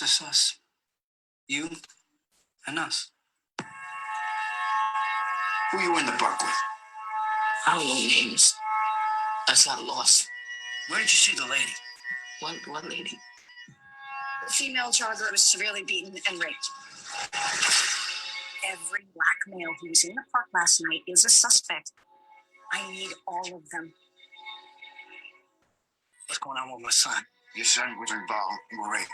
It's just us. You and us. Who you in the park with? I don't know names. I just got lost. Where did you see the lady? What lady? The female jogger was severely beaten and raped. Every black male who was in the park last night is a suspect. I need all of them. What's going on with my son? Your son was involved in rape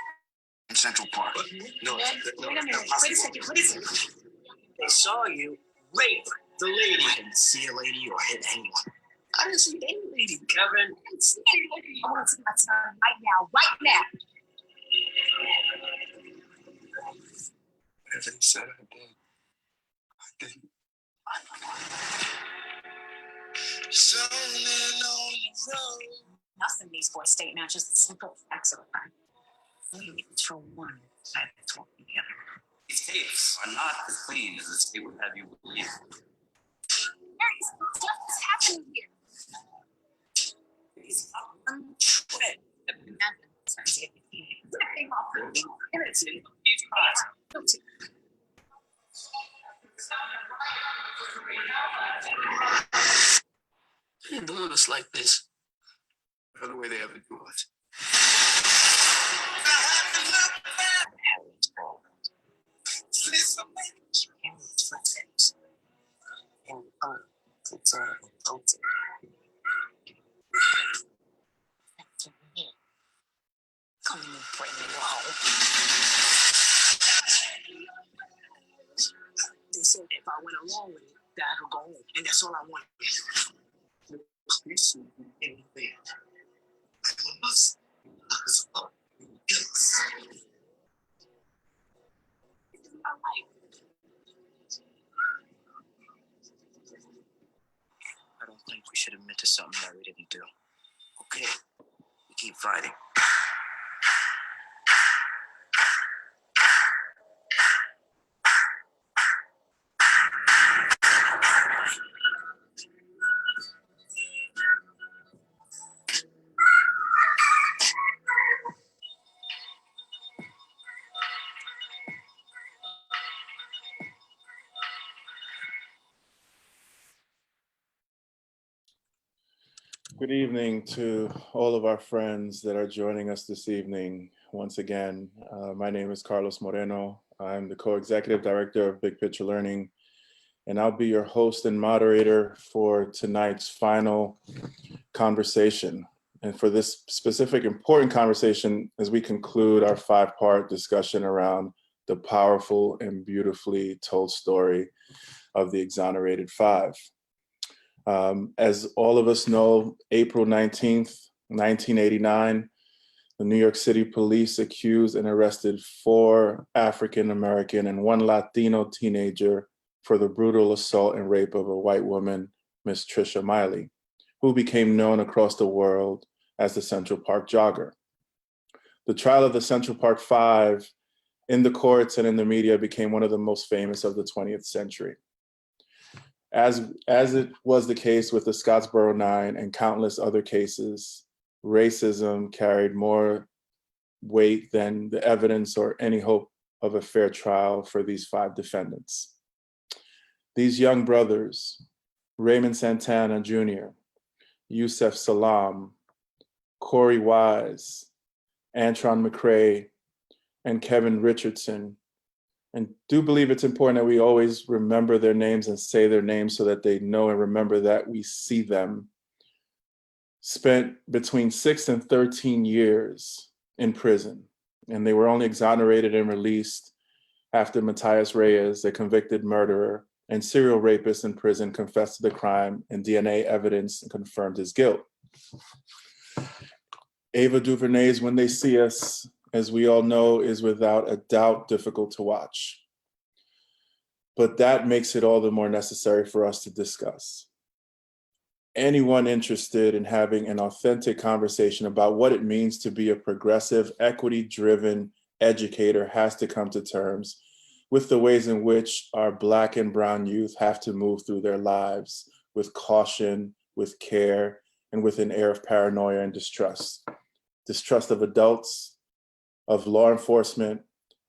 in Central Park. No, Wait a minute. Wait a second. They saw you rape the lady. I didn't see a lady or hit anyone. I didn't see any lady, Kevin. I didn't see any lady. I want to see my son right now. Right now. Whatever he said, I did. I didn't. Zoning on the road. Nothing these boys state matches the simple facts of the crime. It's for one side that's working together. These tapes are not as clean as the state would have you believe. Stuff is happening here. He's on trip. They didn't do us like this. Not the way they ever do it. Coming and bringing you home. They said if I went along with it, that I could go home, and that's all I wanted. This is anything. I must. I don't think we should admit to something that we didn't do. Okay, we keep fighting. Good evening to all of our friends that are joining us this evening. Once again, my name is Carlos Moreno. I'm the co-executive director of Big Picture Learning, and I'll be your host and moderator for tonight's final conversation. And for this specific important conversation, as we conclude our 5-part discussion around the powerful and beautifully told story of the Exonerated Five. As all of us know, April 19th, 1989, the New York City police accused and arrested 4 African-American and 1 Latino teenager for the brutal assault and rape of a white woman, Miss Trisha Miley, who became known across the world as the Central Park Jogger. The trial of the Central Park Five in the courts and in the media became one of the most famous of the 20th century. As it was the case with the Scottsboro Nine and countless other cases, racism carried more weight than the evidence or any hope of a fair trial for these 5 defendants. These young brothers, Raymond Santana Jr., Yusef Salaam, Corey Wise, Antron McCray, and Kevin Richardson. And do believe it's important that we always remember their names and say their names so that they know and remember that we see them. Spent between 6 and 13 years in prison, and they were only exonerated and released after Matias Reyes, a convicted murderer and serial rapist in prison, confessed to the crime, and DNA evidence confirmed his guilt. Ava DuVernay's When They See Us, as we all know, is without a doubt difficult to watch. But that makes it all the more necessary for us to discuss. Anyone interested in having an authentic conversation about what it means to be a progressive, equity-driven educator has to come to terms with the ways in which our Black and brown youth have to move through their lives with caution, with care, and with an air of paranoia and distrust. Distrust of adults, of law enforcement,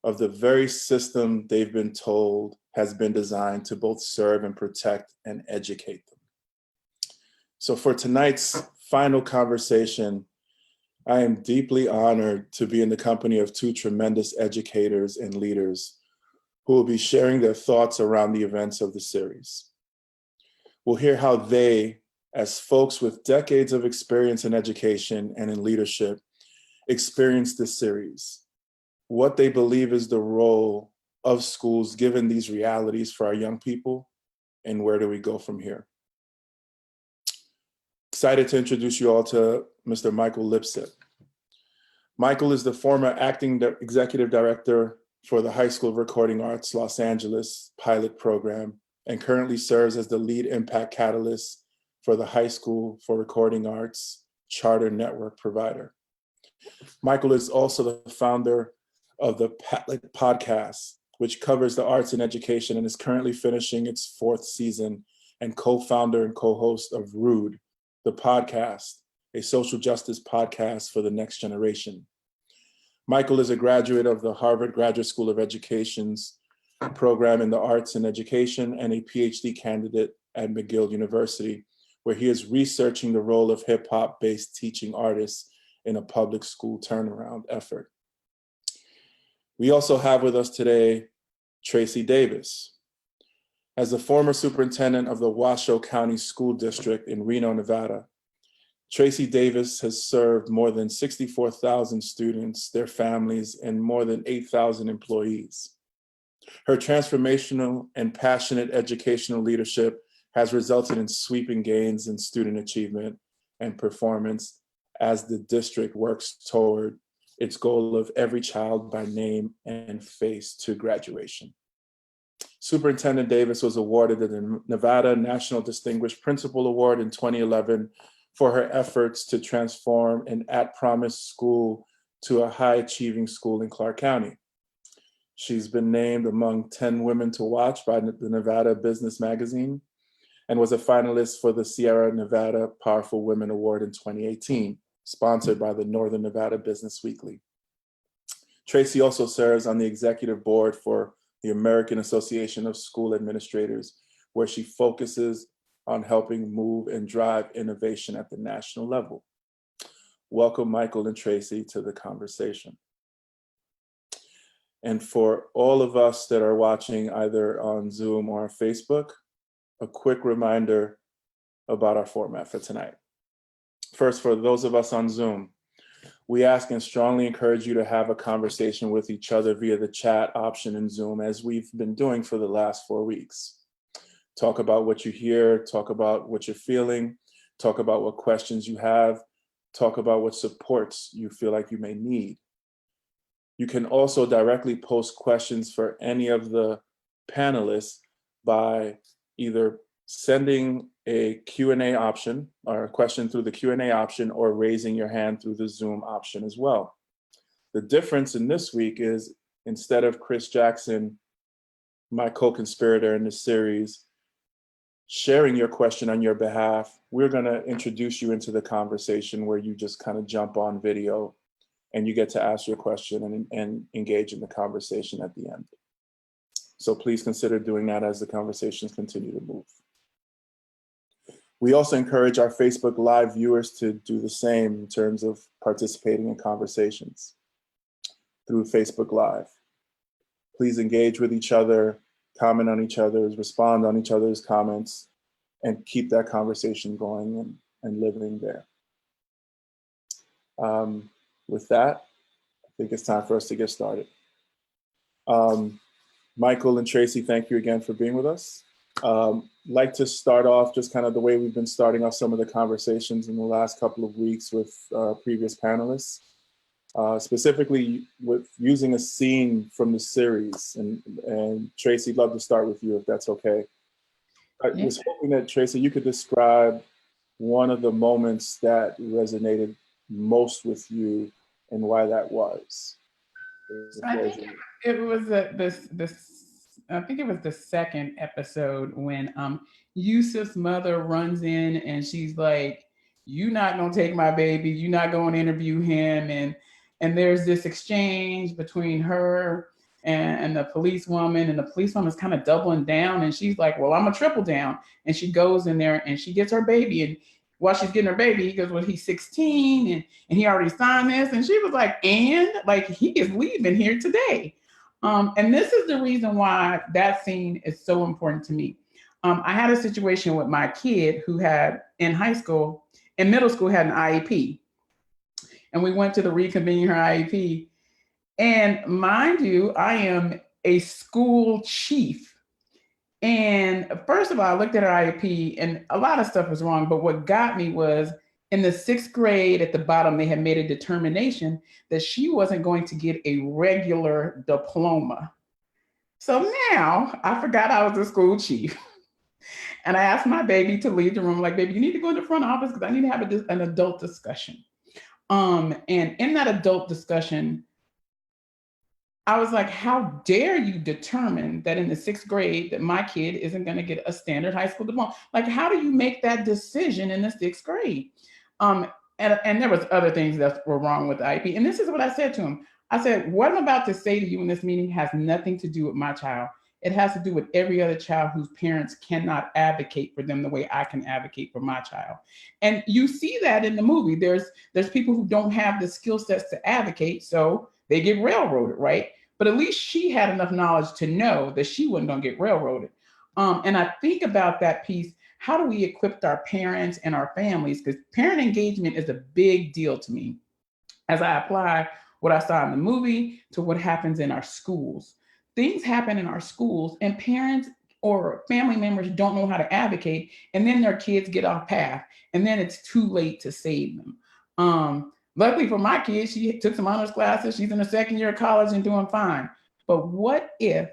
of the very system they've been told has been designed to both serve and protect and educate them. So for tonight's final conversation, I am deeply honored to be in the company of two tremendous educators and leaders who will be sharing their thoughts around the events of the series. We'll hear how they, as folks with decades of experience in education and in leadership, experienced this series, what they believe is the role of schools given these realities for our young people, and where do we go from here. Excited to introduce you all to Mr. Michael Lipsett. Michael is the former acting executive director for the High School of Recording Arts Los Angeles pilot program, and currently serves as the lead impact catalyst for the High School for Recording Arts charter network provider. Michael is also the founder of the Patlet podcast, which covers the arts and education and is currently finishing its 4th season, and co-founder and co-host of Rude, the podcast, a social justice podcast for the next generation. Michael is a graduate of the Harvard Graduate School of Education's program in the arts and education, and a PhD candidate at McGill University, where he is researching the role of hip-hop based teaching artists in a public school turnaround effort. We also have with us today Tracy Davis. As the former superintendent of the Washoe County School District in Reno, Nevada, Tracy Davis has served more than 64,000 students, their families, and more than 8,000 employees. Her transformational and passionate educational leadership has resulted in sweeping gains in student achievement and performance as the district works toward its goal of every child by name and face to graduation. Superintendent Davis was awarded the Nevada National Distinguished Principal Award in 2011 for her efforts to transform an at-promise school to a high-achieving school in Clark County. She's been named among 10 women to watch by the Nevada Business Magazine and was a finalist for the Sierra Nevada Powerful Women Award in 2018, sponsored by the Northern Nevada Business Weekly. Tracy also serves on the executive board for the American Association of School Administrators, where she focuses on helping move and drive innovation at the national level. Welcome, Michael and Tracy, to the conversation. And for all of us that are watching either on Zoom or on Facebook, a quick reminder about our format for tonight. First, for those of us on Zoom, we ask and strongly encourage you to have a conversation with each other via the chat option in Zoom, as we've been doing for the last 4 weeks. Talk about what you hear, talk about what you're feeling, talk about what questions you have, talk about what supports you feel like you may need. You can also directly post questions for any of the panelists by either sending a Q&A option or a question through the Q&A option, or raising your hand through the Zoom option as well. The difference in this week is, instead of Chris Jackson, my co-conspirator in this series, sharing your question on your behalf, we're gonna introduce you into the conversation where you just kind of jump on video and you get to ask your question and engage in the conversation at the end. So please consider doing that as the conversations continue to move. We also encourage our Facebook Live viewers to do the same in terms of participating in conversations through Facebook Live. Please engage with each other, comment on each other's, respond on each other's comments, and keep that conversation going and living there. With that, I think it's time for us to get started. Michael and Tracy, thank you again for being with us. Like to start off just kind of the way we've been starting off some of the conversations in the last couple of weeks with previous panelists, specifically with using a scene from the series. And Tracy, I'd love to start with you if that's okay. I was hoping that, Tracy, you could describe one of the moments that resonated most with you and why that was. I think it was I think it was the second episode when Yusuf's mother runs in and she's like, "You're not gonna take my baby. You're not going to interview him." And And there's this exchange between her and the policewoman, and the policewoman's kind of doubling down, and she's like, well, I'm a triple down. And she goes in there and she gets her baby, and while she's getting her baby, he goes, well, he's 16 and he already signed this. And she was like, and like, he is leaving here today. And this is the reason why that scene is so important to me. I had a situation with my kid who had in middle school had an IEP. And we went to the reconvening her IEP. And mind you, I am a school chief. And first of all, I looked at her IEP and a lot of stuff was wrong. But what got me was in the 6th grade at the bottom, they had made a determination that she wasn't going to get a regular diploma. So now I forgot I was a school chief. And I asked my baby to leave the room, like, baby, you need to go in the front office because I need to have an adult discussion. And in that adult discussion, I was like, how dare you determine that in the 6th grade that my kid isn't going to get a standard high school diploma? Like, how do you make that decision in the 6th grade? And there was other things that were wrong with the IEP. And this is what I said to him. I said, what I'm about to say to you in this meeting has nothing to do with my child. It has to do with every other child whose parents cannot advocate for them the way I can advocate for my child. And you see that in the movie. There's people who don't have the skill sets to advocate, so they get railroaded, right? But at least she had enough knowledge to know that she wasn't gonna get railroaded. And I think about that piece, how do we equip our parents and our families? Because parent engagement is a big deal to me as I apply what I saw in the movie to what happens in our schools. Things happen in our schools and parents or family members don't know how to advocate, and then their kids get off path, and then it's too late to save them. Luckily for my kid, she took some honors classes. She's in the 2nd year of college and doing fine. But what if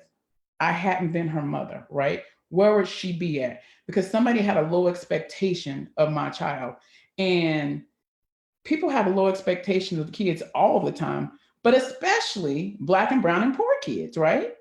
I hadn't been her mother, right? Where would she be at? Because somebody had a low expectation of my child. And people have a low expectation of the kids all the time, but especially Black and brown and poor kids, right?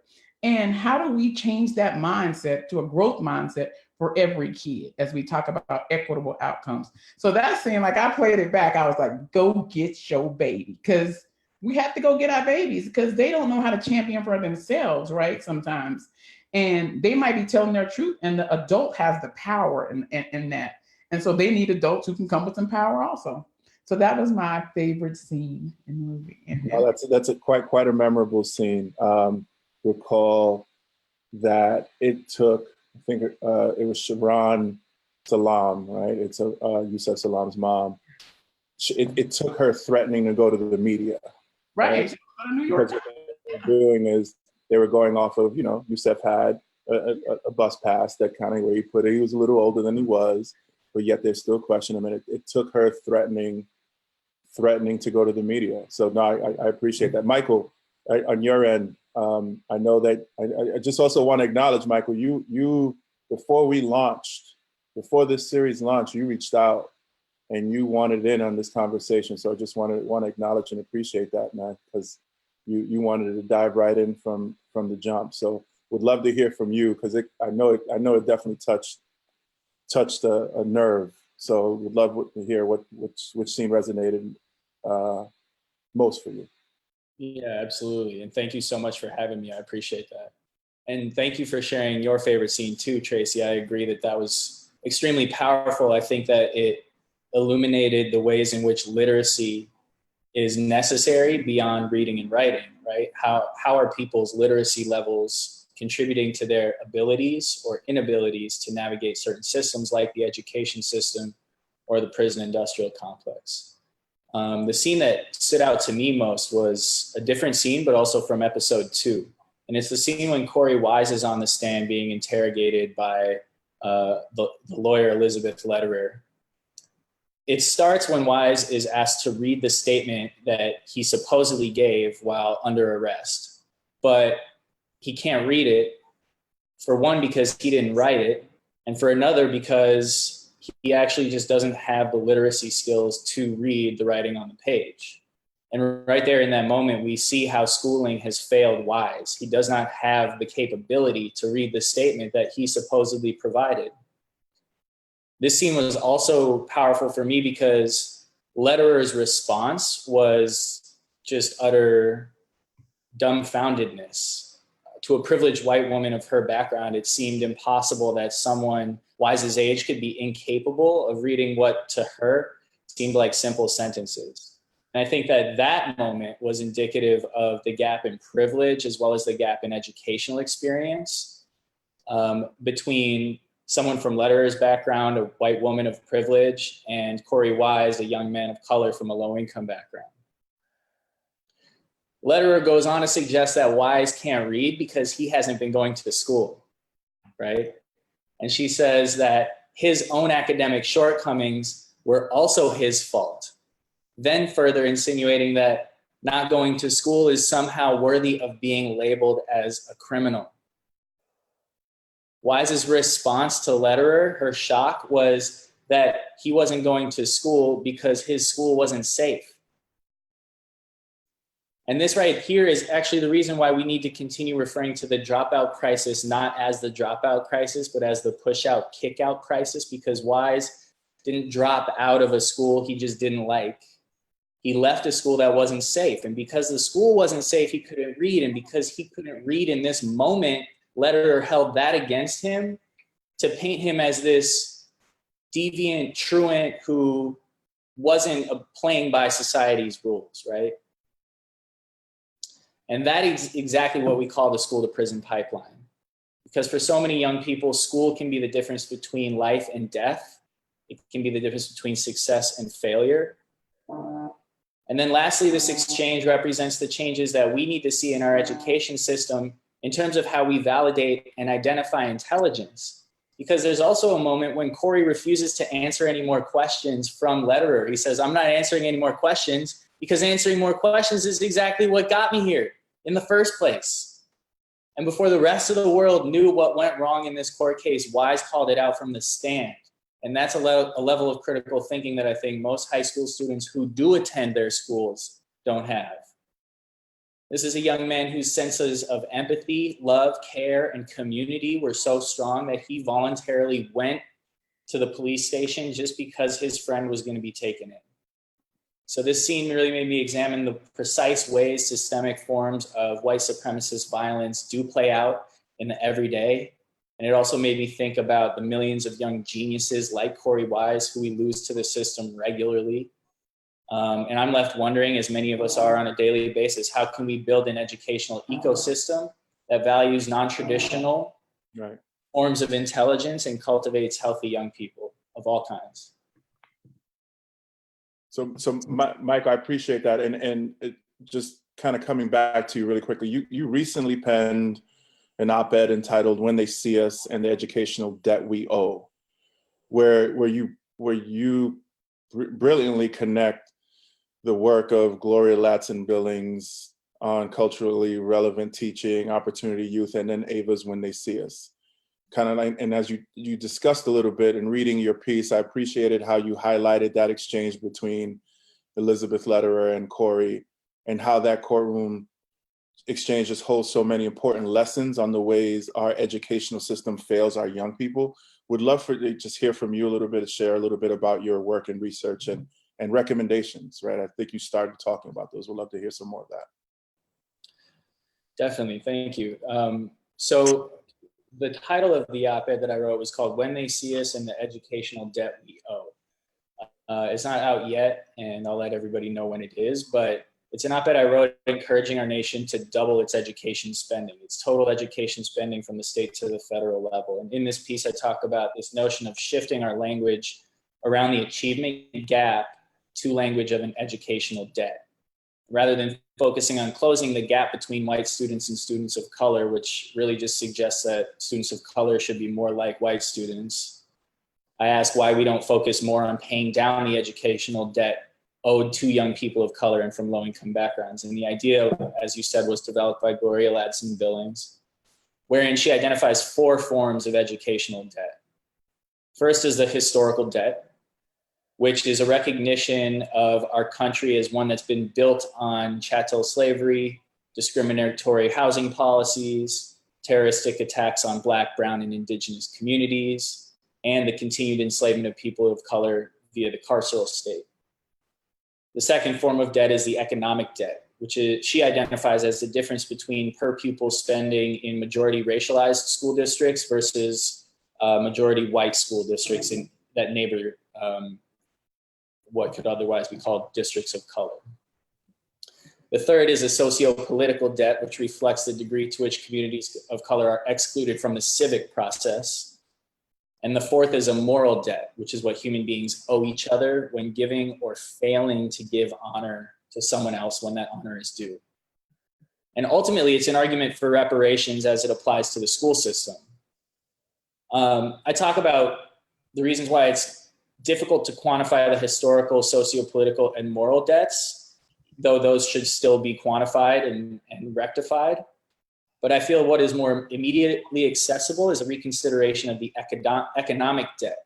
And how do we change that mindset to a growth mindset for every kid as we talk about equitable outcomes? So that's saying, like, I played it back. I was like, go get your baby, because we have to go get our babies because they don't know how to champion for themselves, right? Sometimes. And they might be telling their truth, and the adult has the power in that. And so they need adults who can come with some power also. So that was my favorite scene in the movie. Oh, that's a quite a memorable scene. Recall that it took, I think it was Sharon Salam, right? It's Yusef Salam's mom. It took her threatening to go to the media. Right. New York. Because what they were doing is they were going off of, Yusef had a bus pass that kind of where he put it. He was a little older than he was, but yet they still question him. And it took her threatening to go to the media. So no, I appreciate that. Michael, on your end, I know that I just also want to acknowledge, Michael, you before this series launched, you reached out and you wanted in on this conversation. So I just want to acknowledge and appreciate that, man, because you wanted to dive right in from the jump. So would love to hear from you, because I know it definitely touched a nerve. So would love to hear which scene resonated most for you. Yeah, absolutely. And thank you so much for having me. I appreciate that. And thank you for sharing your favorite scene too, Tracy. I agree that was extremely powerful. I think that it illuminated the ways in which literacy is necessary beyond reading and writing, right? How are people's literacy levels contributing to their abilities or inabilities to navigate certain systems like the education system or the prison industrial complex? The scene that stood out to me most was a different scene, but also from episode 2. And it's the scene when Corey Wise is on the stand being interrogated by the lawyer Elizabeth Lederer. It starts when Wise is asked to read the statement that he supposedly gave while under arrest. But he can't read it, for one, because he didn't write it, and for another, because he actually just doesn't have the literacy skills to read the writing on the page. And right there in that moment, we see how schooling has failed Wise. He does not have the capability to read the statement that he supposedly provided. This scene was also powerful for me because Lederer's response was just utter dumbfoundedness. To a privileged white woman of her background, it seemed impossible that someone Wise's age could be incapable of reading what to her seemed like simple sentences. And I think that that moment was indicative of the gap in privilege as well as the gap in educational experience between someone from Lederer's background, a white woman of privilege, and Corey Wise, a young man of color from a low-income background. Lederer goes on to suggest that Wise can't read because he hasn't been going to school, right? And she says that his own academic shortcomings were also his fault, then further insinuating that not going to school is somehow worthy of being labeled as a criminal. Wise's response to Lederer, her shock, was that he wasn't going to school because his school wasn't safe. And this right here is actually the reason why we need to continue referring to the dropout crisis, not as the dropout crisis, but as the push out, kick out crisis, because Wise didn't drop out of a school he just didn't like. He left a school that wasn't safe. And because the school wasn't safe, he couldn't read. And because he couldn't read in this moment, Lederer held that against him to paint him as this deviant truant who wasn't playing by society's rules, right? And that is exactly what we call the school to prison pipeline. Because for so many young people, school can be the difference between life and death. It can be the difference between success and failure. And then lastly, this exchange represents the changes that we need to see in our education system in terms of how we validate and identify intelligence. Because there's also a moment when Corey refuses to answer any more questions from Lederer. He says, I'm not answering any more questions because answering more questions is exactly what got me here in the first place. And before the rest of the world knew what went wrong in this court case, Wise called it out from the stand. And that's a level of critical thinking that I think most high school students who do attend their schools don't have. This is a young man whose senses of empathy, love, care, and community were so strong that he voluntarily went to the police station just because his friend was going to be taken in. So this scene really made me examine the precise ways systemic forms of white supremacist violence do play out in the everyday. And it also made me think about the millions of young geniuses like Corey Wise who we lose to the system regularly. And I'm left wondering, as many of us are on a daily basis, how can we build an educational ecosystem that values non-traditional forms of intelligence and cultivates healthy young people of all kinds? So Mike, I appreciate that. And just kind of coming back to you really quickly, you recently penned an op-ed entitled "When They See Us and the Educational Debt We Owe," where you brilliantly connect the work of Gloria Ladson-Billings on culturally relevant teaching, Opportunity Youth, and then Ava's "When They See Us." Kind of like, and as you discussed a little bit in reading your piece, I appreciated how you highlighted that exchange between Elizabeth Lederer and Corey, and how that courtroom exchange just holds so many important lessons on the ways our educational system fails our young people. Would love to just hear from you a little bit, share a little bit about your work and research and recommendations, right? I think you started talking about those. We'd love to hear some more of that. Definitely, thank you. So the title of the op-ed that I wrote was called "When They See Us and the Educational Debt We Owe." It's not out yet, and I'll let everybody know when it is, but it's an op-ed I wrote encouraging our nation to double its education spending, its total education spending from the state to the federal level. And in this piece, I talk about this notion of shifting our language around the achievement gap to language of an educational debt, rather than focusing on closing the gap between white students and students of color, which really just suggests that students of color should be more like white students. I ask why we don't focus more on paying down the educational debt owed to young people of color and from low-income backgrounds. And the idea, as you said, was developed by Gloria Ladson-Billings, wherein she identifies 4 forms of educational debt. First is the historical debt, which is a recognition of our country as one that's been built on chattel slavery, discriminatory housing policies, terroristic attacks on Black, brown, and indigenous communities, and the continued enslavement of people of color via the carceral state. The second form of debt is the economic debt, which she identifies as the difference between per pupil spending in majority racialized school districts versus majority white school districts that neighbor what could otherwise be called districts of color. The third is a socio-political debt, which reflects the degree to which communities of color are excluded from the civic process. And the fourth is a moral debt, which is what human beings owe each other when giving or failing to give honor to someone else when that honor is due. And ultimately, it's an argument for reparations as it applies to the school system. I talk about the reasons why it's difficult to quantify the historical, socio-political, and moral debts, though those should still be quantified and rectified. But I feel what is more immediately accessible is a reconsideration of the economic debt,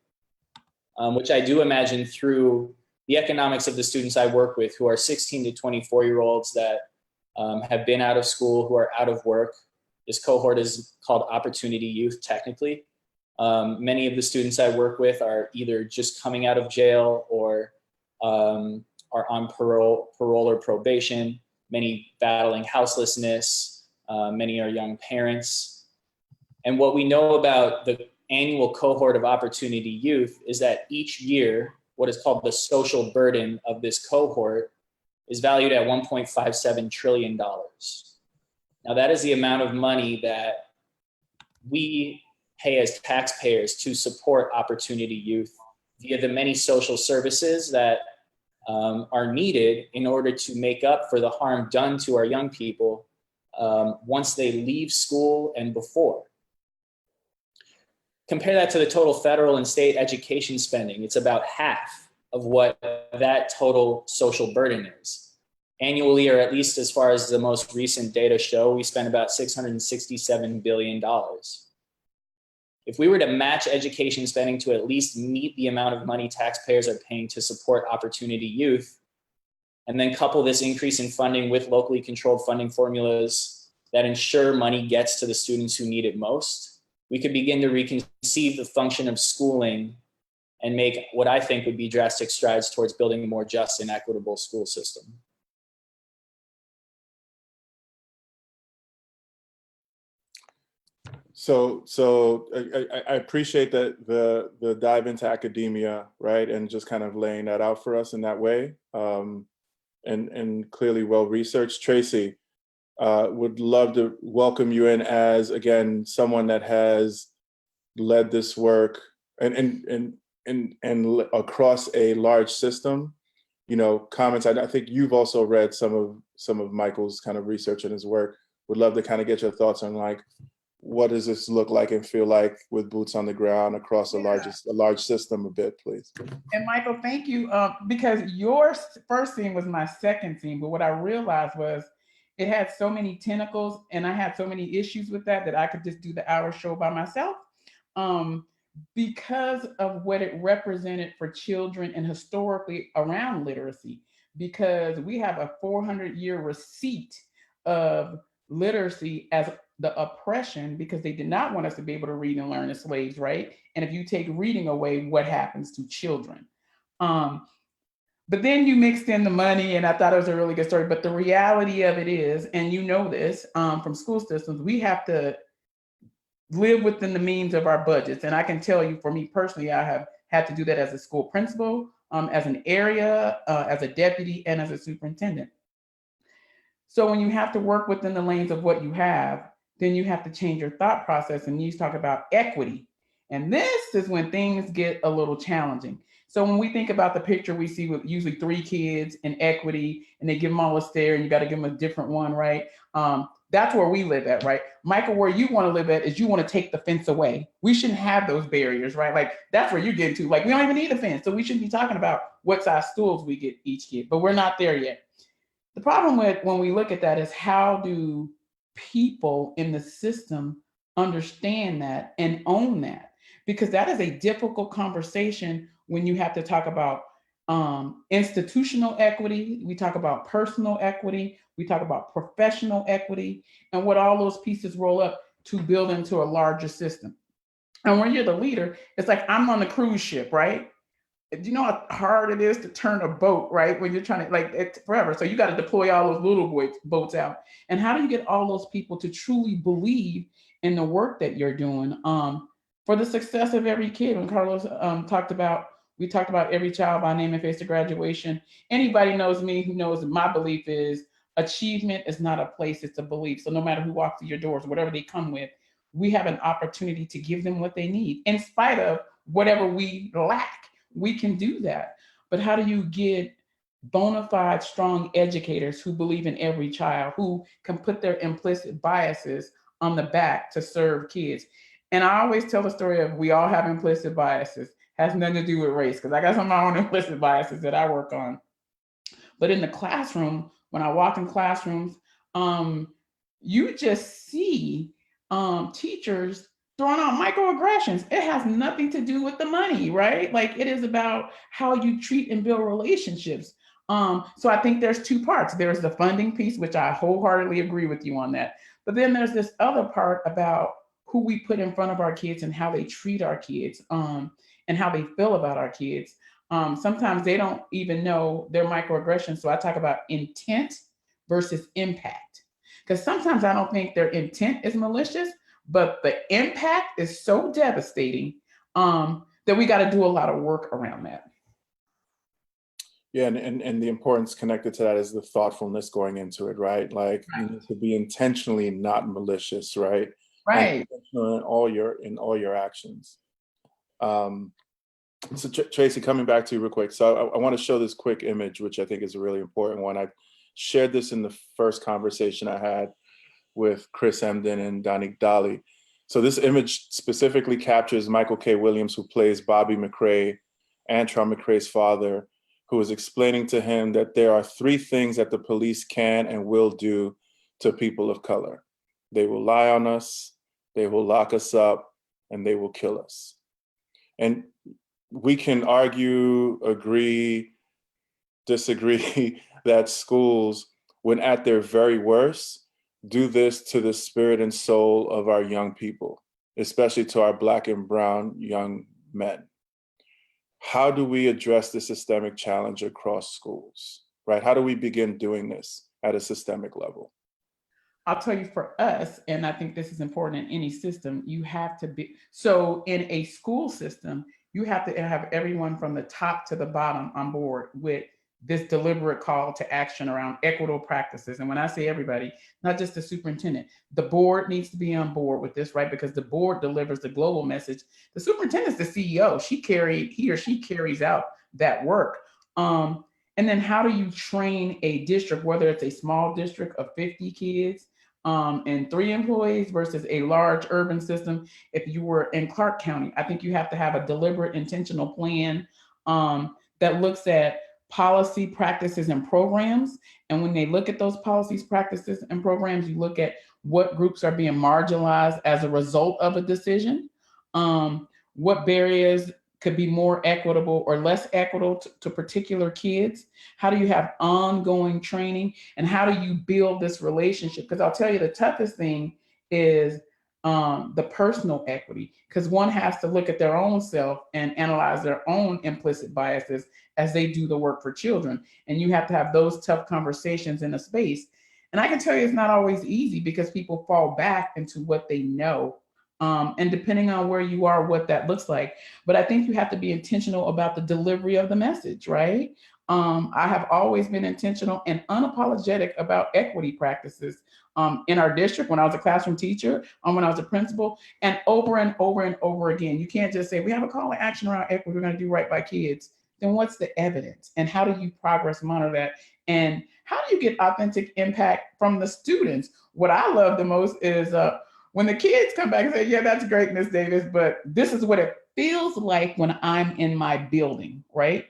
which I do imagine through the economics of the students I work with who are 16 to 24-year-olds that have been out of school, who are out of work. This cohort is called Opportunity Youth technically. Many of the students I work with are either just coming out of jail or are on parole or probation, many battling houselessness, many are young parents. And what we know about the annual cohort of Opportunity Youth is that each year, what is called the social burden of this cohort is valued at $1.57 trillion. Now that is the amount of money that we pay as taxpayers to support Opportunity Youth via the many social services that are needed in order to make up for the harm done to our young people once they leave school and before. Compare that to the total federal and state education spending. It's about half of what that total social burden is. Annually, or at least as far as the most recent data show, we spend about $667 billion. If we were to match education spending to at least meet the amount of money taxpayers are paying to support Opportunity Youth, and then couple this increase in funding with locally controlled funding formulas that ensure money gets to the students who need it most, we could begin to reconceive the function of schooling and make what I think would be drastic strides towards building a more just and equitable school system. So I appreciate that the dive into academia, right, and just kind of laying that out for us in that way, and clearly well researched. Tracy, would love to welcome you in as, again, someone that has led this work and across a large system. You know, comments. I think you've also read some of Michael's kind of research in his work. Would love to kind of get your thoughts on, like, what does this look like and feel like with boots on the ground across a large system a bit, please. And Michael, thank you, because your first scene was my second scene, but what I realized was it had so many tentacles and I had so many issues with that I could just do the hour show by myself, because of what it represented for children and historically around literacy, because we have a 400-year receipt of literacy as the oppression, because they did not want us to be able to read and learn as slaves, right? And if you take reading away, what happens to children? But then you mixed in the money, and I thought it was a really good story. But the reality of it is, and you know this from school systems, we have to live within the means of our budgets. And I can tell you, for me personally, I have had to do that as a school principal, as an area, as a deputy, and as a superintendent. So when you have to work within the lanes of what you have, then you have to change your thought process, and you talk about equity. And this is when things get a little challenging. So when we think about the picture we see with usually 3 kids in equity, and they give them all a stare, and you got to give them a different one, right? That's where we live at, right? Michael, where you want to live at is you want to take the fence away. We shouldn't have those barriers, right? Like, that's where you're getting to. Like, we don't even need a fence. So we shouldn't be talking about what size stools we get each kid, but we're not there yet. The problem with when we look at that is, how do people in the system understand that and own that? Because that is a difficult conversation when you have to talk about institutional equity, we talk about personal equity, we talk about professional equity, and what all those pieces roll up to build into a larger system. And when you're the leader, it's like, I'm on the cruise ship, right? you know how hard it is to turn a boat, right? When you're trying to, like, it's forever. So you got to deploy all those little boats out. And how do you get all those people to truly believe in the work that you're doing, for the success of every kid? When Carlos we talked about every child by name and face to graduation. Anybody knows me who knows that my belief is achievement is not a place, it's a belief. So no matter who walks through your doors, whatever they come with, we have an opportunity to give them what they need in spite of whatever we lack. We can do that. But how do you get bona fide, strong educators who believe in every child, who can put their implicit biases on the back to serve kids? And I always tell the story of we all have implicit biases. Has nothing to do with race, because I got some of my own implicit biases that I work on. But in the classroom, when I walk in classrooms, you just see teachers throwing out microaggressions. It has nothing to do with the money, right? Like, it is about how you treat and build relationships. So I think there's two parts. There's the funding piece, which I wholeheartedly agree with you on that. But then there's this other part about who we put in front of our kids and how they treat our kids, and how they feel about our kids. Sometimes they don't even know their microaggressions. So I talk about intent versus impact. Because sometimes I don't think their intent is malicious, but the impact is so devastating that we got to do a lot of work around that. Yeah, and the importance connected to that is the thoughtfulness going into it, right? Like, you need to be intentionally not malicious, right? Right. And intentional in all your actions. So Tracy, coming back to you real quick. So I want to show this quick image, which I think is a really important one. I shared this in the first conversation I had with Chris Emdin and Donique Dali. So this image specifically captures Michael K. Williams, who plays Bobby McRae, Antron McRae's father, who is explaining to him that there are 3 things that the police can and will do to people of color. They will lie on us, they will lock us up, and they will kill us. And we can argue, agree, disagree that schools, when at their very worst, do this to the spirit and soul of our young people, especially to our Black and brown young men. How do we address the systemic challenge across schools, right? How do we begin doing this at a systemic level? I'll tell you, for us, and I think this is important in any system, you have to be, so in a school system, you have to have everyone from the top to the bottom on board with this deliberate call to action around equitable practices. And when I say everybody, not just the superintendent, the board needs to be on board with this, right? Because the board delivers the global message. The superintendent's the CEO. He or she carries out that work. And then how do you train a district, whether it's a small district of 50 kids and 3 employees versus a large urban system? If you were in Clark County, I think you have to have a deliberate, intentional plan that looks at policy, practices, and programs. And when they look at those policies, practices, and programs, you look at what groups are being marginalized as a result of a decision, what barriers could be more equitable or less equitable to particular kids. How do you have ongoing training, and how do you build this relationship? Because I'll tell you, the toughest thing is the personal equity, because one has to look at their own self and analyze their own implicit biases as they do the work for children. And you have to have those tough conversations in a space. And I can tell you it's not always easy, because people fall back into what they know. And depending on where you are, what that looks like. But I think you have to be intentional about the delivery of the message, right? I have always been intentional and unapologetic about equity practices in our district, when I was a classroom teacher, when I was a principal, and over and over and over again. You can't just say, we have a call to action around equity, we're going to do right by kids. Then what's the evidence? And how do you progress monitor that? And how do you get authentic impact from the students? What I love the most is when the kids come back and say, yeah, that's great, Ms. Davis, but this is what it feels like when I'm in my building, right?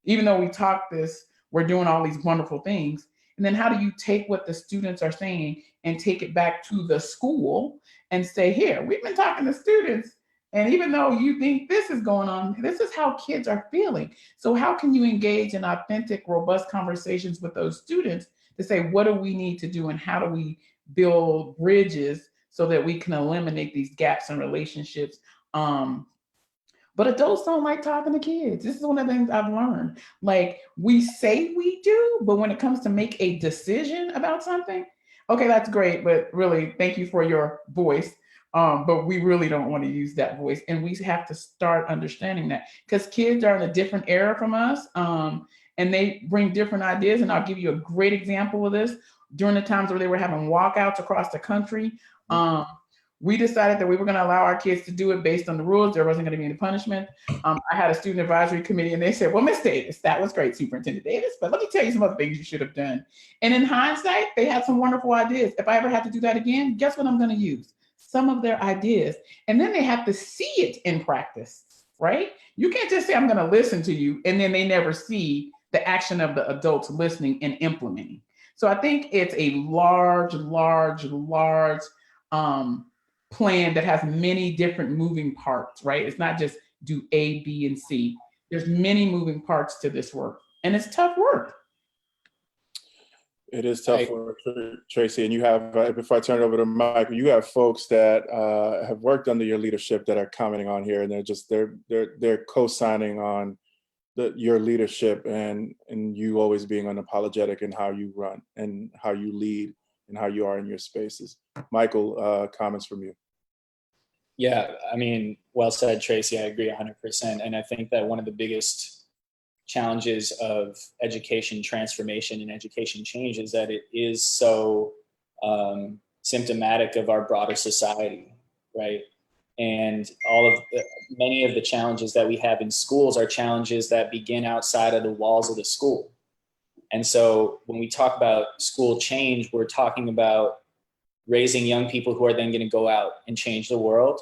Even though we talk this, we're doing all these wonderful things. And then how do you take what the students are saying and take it back to the school and say, here, we've been talking to students, and even though you think this is going on, this is how kids are feeling. So how can you engage in authentic, robust conversations with those students to say, what do we need to do, and how do we build bridges so that we can eliminate these gaps in relationships But adults don't like talking to kids. This is one of the things I've learned. Like, we say we do, but when it comes to make a decision about something, okay, that's great, but really, thank you for your voice. But we really don't want to use that voice. And we have to start understanding that, because kids are in a different era from us, and they bring different ideas. And I'll give you a great example of this. During the times where they were having walkouts across the country, we decided that we were going to allow our kids to do it based on the rules. There wasn't going to be any punishment. I had a student advisory committee, and they said, well, Miss Davis, that was great, Superintendent Davis, but let me tell you some other things you should have done. And in hindsight, they had some wonderful ideas. If I ever have to do that again, guess what I'm going to use? Some of their ideas. And then they have to see it in practice, right? You can't just say, I'm going to listen to you, and then they never see the action of the adults listening and implementing. So I think it's a large plan that has many different moving parts, right? It's not just do A, B, and C. There's many moving parts to this work, and it's tough work. It is tough work, Tracy. And you have, before I turn it over to Michael, you have folks that have worked under your leadership that are commenting on here, and they're co-signing on your leadership and you always being unapologetic in how you run and how you lead and how you are in your spaces. Michael, comments from you. Yeah, I mean, well said, Tracy. I agree 100%. And I think that one of the biggest challenges of education transformation and education change is that it is so symptomatic of our broader society, right? And many of the challenges that we have in schools are challenges that begin outside of the walls of the school. And so when we talk about school change, we're talking about raising young people who are then going to go out and change the world.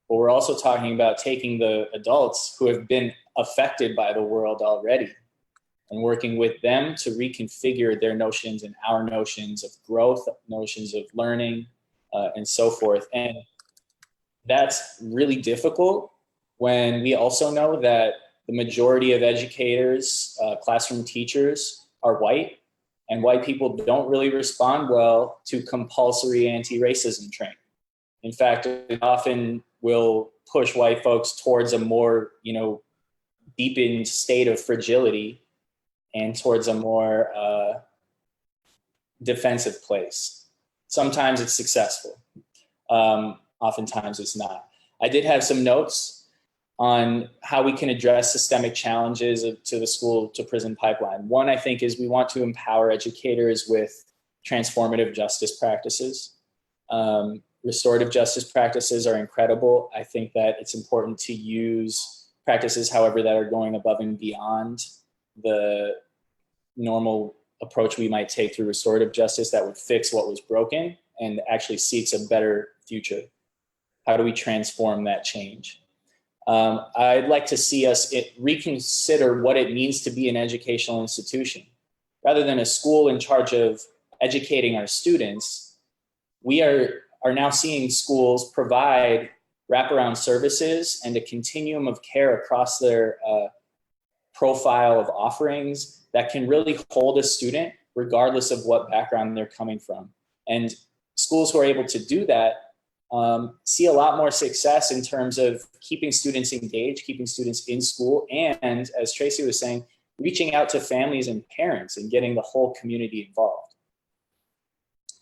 But we're also talking about taking the adults who have been affected by the world already and working with them to reconfigure their notions and our notions of growth, notions of learning, and so forth. And that's really difficult when we also know that the majority of educators, classroom teachers, are white, and white people don't really respond well to compulsory anti-racism training. In fact, it often will push white folks towards a more, deepened state of fragility and towards a more defensive place. Sometimes it's successful. Oftentimes it's not. I did have some notes on how we can address systemic challenges to the school to prison pipeline. One, I think, is we want to empower educators with transformative justice practices. Restorative justice practices are incredible. I think that it's important to use practices, however, that are going above and beyond the normal approach we might take through restorative justice that would fix what was broken and actually seeks a better future. How do we transform that change? I'd like to see us reconsider what it means to be an educational institution. Rather than a school in charge of educating our students, we are now seeing schools provide wraparound services and a continuum of care across their profile of offerings that can really hold a student regardless of what background they're coming from. And schools who are able to do that see a lot more success in terms of keeping students engaged, keeping students in school, and, as Tracy was saying, reaching out to families and parents and getting the whole community involved.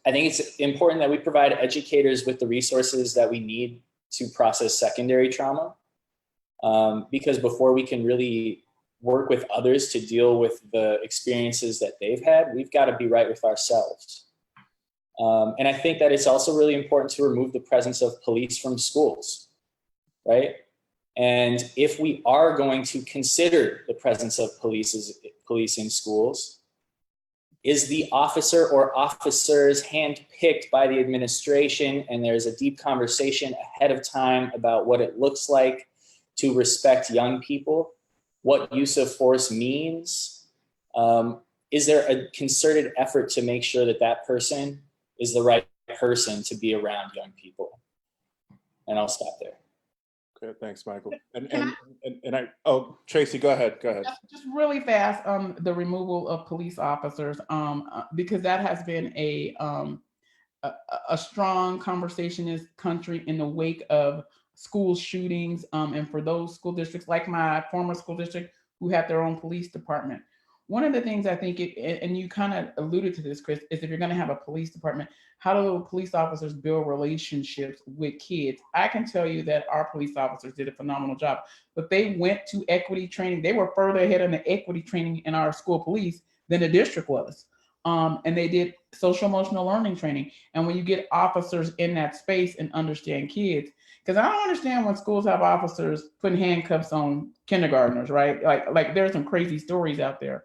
I think it's important that we provide educators with the resources that we need to process secondary trauma, because before we can really work with others to deal with the experiences that they've had, we've got to be right with ourselves. And I think that it's also really important to remove the presence of police from schools, right? And if we are going to consider the presence of police in schools, is the officer or officers handpicked by the administration, and there's a deep conversation ahead of time about what it looks like to respect young people, what use of force means? Is there a concerted effort to make sure that that person is the right person to be around young people? And I'll stop there. Okay, thanks, Michael. Tracy, go ahead. Just really fast, the removal of police officers, because that has been a strong conversation in this country in the wake of school shootings, and for those school districts, like my former school district, who have their own police department. One of the things I think, and you kind of alluded to this, Chris, is if you're going to have a police department, how do police officers build relationships with kids? I can tell you that our police officers did a phenomenal job, but they went to equity training. They were further ahead in the equity training in our school police than the district was. And they did social emotional learning training. And when you get officers in that space and understand kids, because I don't understand when schools have officers putting handcuffs on kindergartners, right? Like there's some crazy stories out there.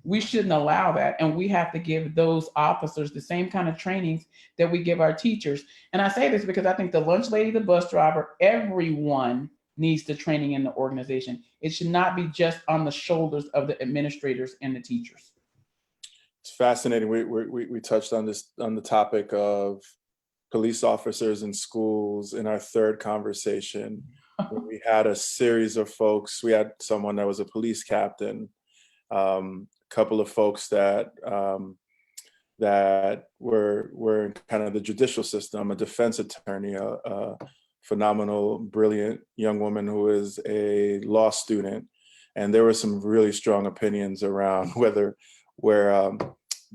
We shouldn't allow that. And we have to give those officers the same kind of trainings that we give our teachers. And I say this because I think the lunch lady, the bus driver, everyone needs the training in the organization. It should not be just on the shoulders of the administrators and the teachers. It's fascinating. We touched on this, on the topic of police officers in schools in our third conversation. We had a series of folks. We had someone that was a police captain, a couple of folks that that were in kind of the judicial system, a defense attorney, a phenomenal, brilliant young woman who is a law student. And there were some really strong opinions around the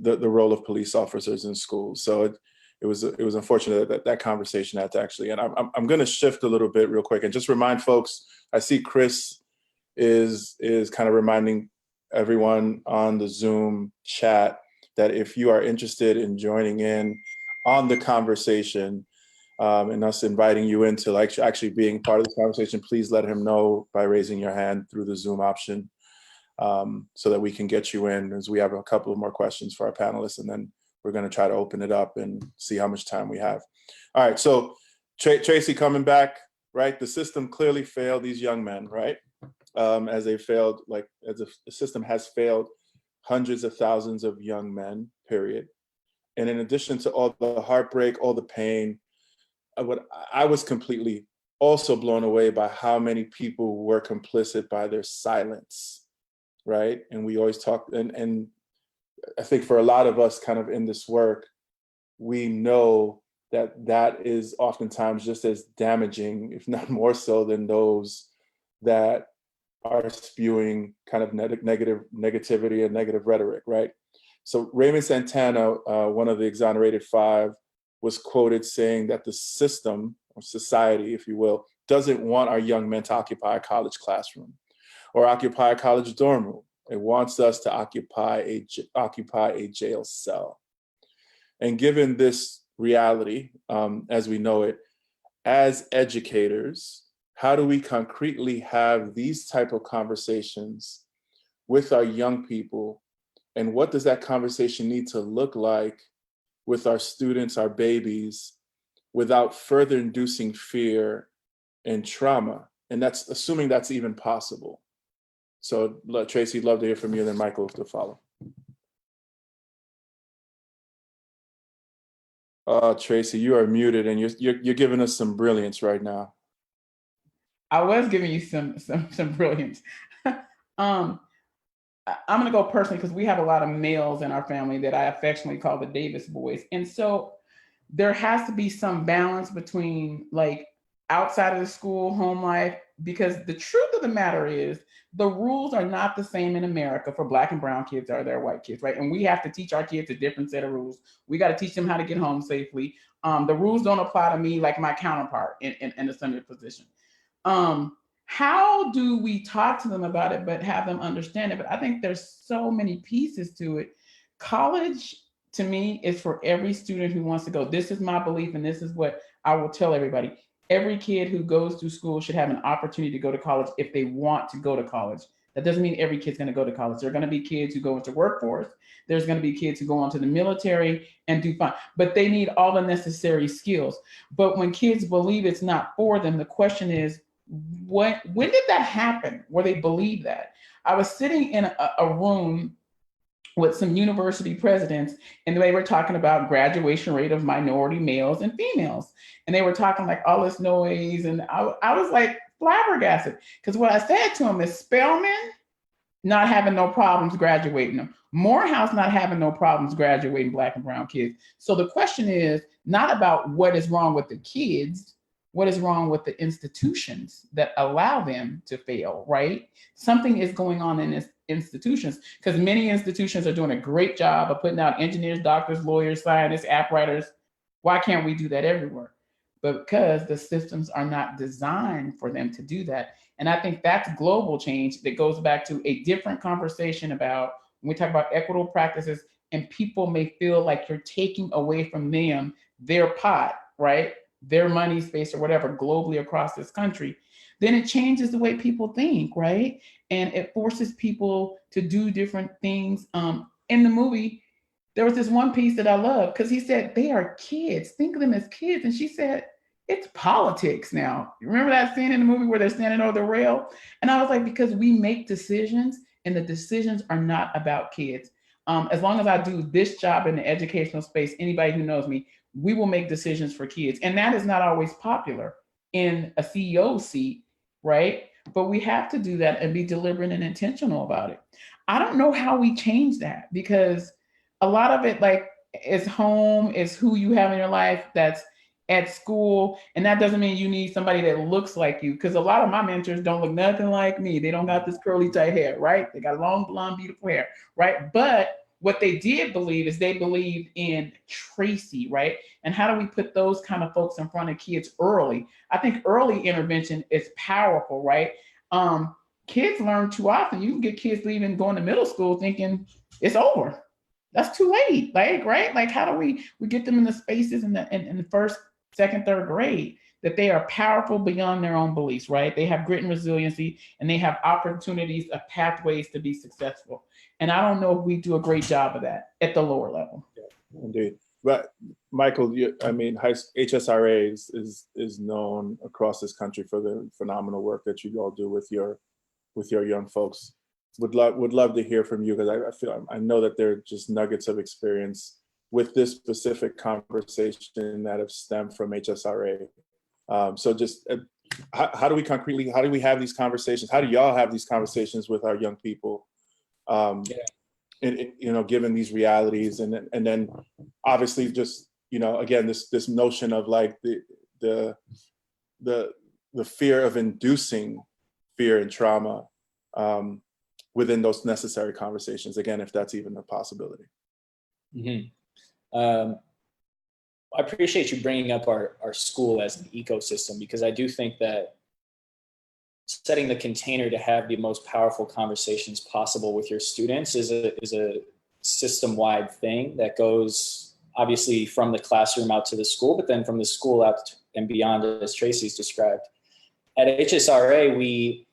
role of police officers in schools. So it was unfortunate that conversation had to actually end. I'm going to shift a little bit real quick and just remind folks. I see Chris is kind of reminding everyone on the Zoom chat that if you are interested in joining in on the conversation, and us inviting you into actually being part of the conversation, please let him know by raising your hand through the Zoom option, so that we can get you in, as we have a couple of more questions for our panelists, and then we're going to try to open it up and see how much time we have. All right, so Tracy, coming back, right? The system clearly failed these young men, right? As the system has failed hundreds of thousands of young men, period. And in addition to all the heartbreak, all the pain, I was completely also blown away by how many people were complicit by their silence, right? And we always talk, and I think for a lot of us kind of in this work, we know that is oftentimes just as damaging, if not more so, than those that are spewing kind of negativity and negative rhetoric, right? So Raymond Santana, one of the exonerated five, was quoted saying that the system, or society, if you will, doesn't want our young men to occupy a college classroom or occupy a college dorm room. It wants us to occupy a jail cell. And given this reality, as we know it, as educators, how do we concretely have these type of conversations with our young people? And what does that conversation need to look like with our students, our babies, without further inducing fear and trauma? And that's assuming that's even possible. So Tracy, love to hear from you, and then Michael to follow. Tracy, you are muted, and you're giving us some brilliance right now. I was giving you some brilliance. I'm gonna go personally because we have a lot of males in our family that I affectionately call the Davis boys. And so there has to be some balance between like outside of the school, home life, because the truth of the matter is the rules are not the same in America for Black and brown kids or their white kids, right? And we have to teach our kids a different set of rules. We got to teach them how to get home safely. The rules don't apply to me like my counterpart in a similar position. How do we talk to them about it, but have them understand it? But I think there's so many pieces to it. College, to me, is for every student who wants to go. This is my belief, and this is what I will tell everybody. Every kid who goes to school should have an opportunity to go to college if they want to go to college. That doesn't mean every kid's going to go to college. There are going to be kids who go into workforce. There's going to be kids who go into the military and do fine, but they need all the necessary skills. But when kids believe it's not for them, the question is, when did that happen where they believe that? I was sitting in a room with some university presidents, and they were talking about graduation rate of minority males and females. And they were talking like all this noise. And I was like flabbergasted, because what I said to them is Spelman not having no problems graduating them. Morehouse not having no problems graduating Black and brown kids. So the question is not about what is wrong with the kids. what is wrong with the institutions that allow them to fail, right? Something is going on in institutions, because many institutions are doing a great job of putting out engineers, doctors, lawyers, scientists, app writers. Why can't we do that everywhere? But because the systems are not designed for them to do that. And I think that's global change that goes back to a different conversation about when we talk about equitable practices, and people may feel like you're taking away from them their pot, right? Their money space or whatever globally across this country, then it changes the way people think, right? And it forces people to do different things. In the movie, there was this one piece that I love because he said, they are kids. Think of them as kids. And she said, it's politics now. You remember that scene in the movie where they're standing over the rail? And I was like, because we make decisions and the decisions are not about kids. As long as I do this job in the educational space, anybody who knows me, we will make decisions for kids. And that is not always popular in a CEO seat, right? But we have to do that and be deliberate and intentional about it. I don't know how we change that, because a lot of it, like, is home, is who you have in your life, that's at school. And that doesn't mean you need somebody that looks like you, because a lot of my mentors don't look nothing like me. They don't got this curly tight hair, right? They got long, blonde, beautiful hair, right? But what they did believe is they believed in Tracy, right? And how do we put those kind of folks in front of kids early? I think early intervention is powerful, right? Kids learn too often. You can get kids leaving, going to middle school thinking it's over. That's too late, like, right? Like, how do we get them in the spaces in the first, second, third grade that they are powerful beyond their own beliefs, right? They have grit and resiliency, and they have opportunities of pathways to be successful. And I don't know if we do a great job of that at the lower level. Yeah, indeed. But Michael, HSRA is known across this country for the phenomenal work that you all do with your young folks. Would love to hear from you, because I know that there are just nuggets of experience with this specific conversation that have stemmed from HSRA. So just how do we have these conversations? How do y'all have these conversations with our young people? And given these realities, and then obviously just, again, this notion of like the fear of inducing fear and trauma within those necessary conversations, again, if that's even a possibility. Mm-hmm. I appreciate you bringing up our school as an ecosystem, because I do think that setting the container to have the most powerful conversations possible with your students is a system-wide thing that goes obviously from the classroom out to the school, but then from the school out and beyond, as Tracy's described. At HSRA, we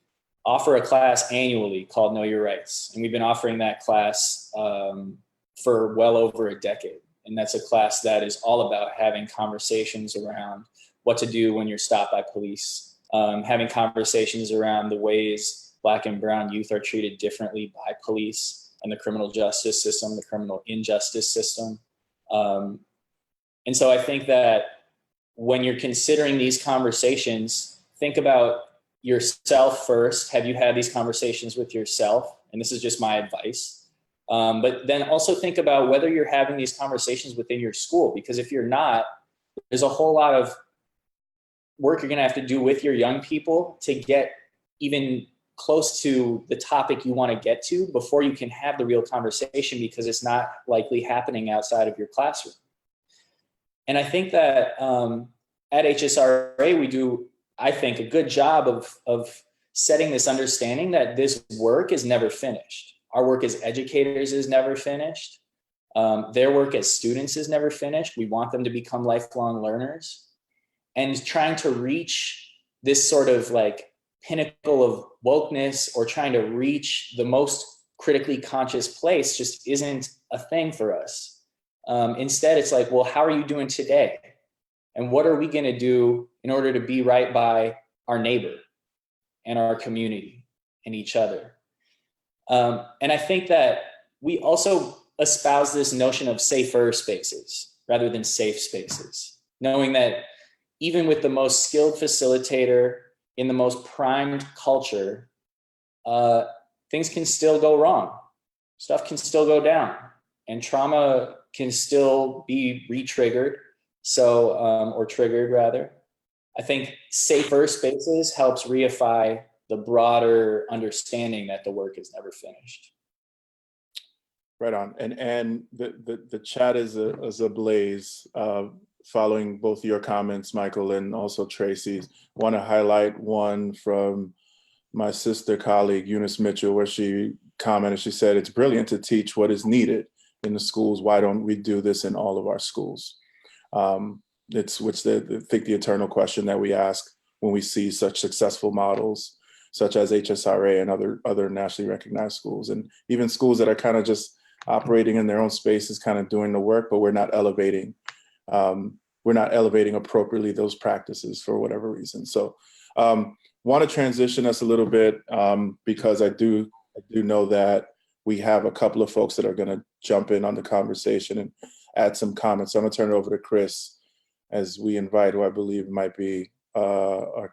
offer a class annually called Know Your Rights. And we've been offering that class for well over a decade. And that's a class that is all about having conversations around what to do when you're stopped by police, having conversations around the ways Black and brown youth are treated differently by police and the criminal justice system, the criminal injustice system. And so I think that when you're considering these conversations, think about yourself first. Have you had these conversations with yourself? And this is just my advice. But then also think about whether you're having these conversations within your school, because if you're not, there's a whole lot of work you're going to have to do with your young people to get even close to the topic you want to get to before you can have the real conversation, because it's not likely happening outside of your classroom. And I think that at HSRA, we do, I think, a good job of setting this understanding that this work is never finished. Our work as educators is never finished. Their work as students is never finished. We want them to become lifelong learners. And trying to reach this sort of like pinnacle of wokeness, or trying to reach the most critically conscious place, just isn't a thing for us. Instead, it's like, well, how are you doing today? And what are we going to do in order to be right by our neighbor and our community and each other? And I think that we also espouse this notion of safer spaces rather than safe spaces, knowing that even with the most skilled facilitator in the most primed culture, things can still go wrong. Stuff can still go down, and trauma can still be re-triggered. So, or triggered rather. I think safer spaces helps reify the broader understanding that the work is never finished. Right on. And the chat is ablaze following both your comments, Michael, and also Tracy's. Want to highlight one from my sister colleague, Eunice Mitchell, where she commented, she said, it's brilliant to teach what is needed in the schools. Why don't we do this in all of our schools? It's I think the eternal question that we ask when we see such successful models, such as HSRA and other nationally recognized schools, and even schools that are kind of just operating in their own spaces, kind of doing the work, but we're not elevating appropriately those practices for whatever reason. So want to transition us a little bit because I do know that we have a couple of folks that are going to jump in on the conversation and add some comments. So I'm going to turn it over to Chris as we invite who I believe might be our